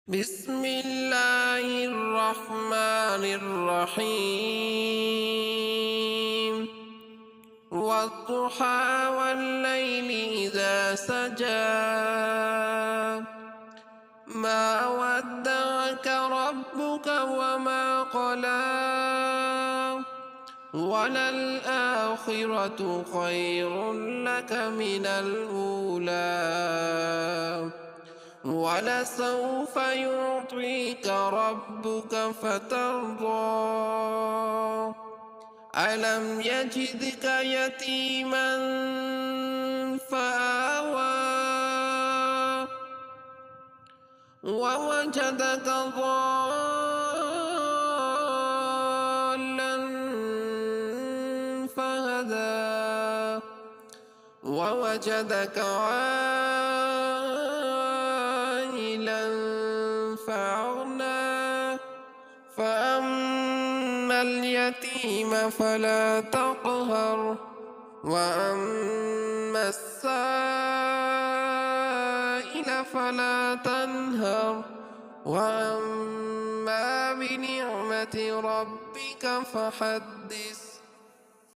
بسم الله الرحمن الرحيم والضحى والليل إذا سجى ما ودعك ربك وما قلى وللآخرة خير لك من الأولى ولسوف يعطيك ربك فترضى ألم يجدك يتيما فآوى ووجدك ضالا فهدى ووجدك فأغنى فأما اليتيم فلا تقهر وأما السائل فلا تنهر وأما بنعمة ربك فحدث.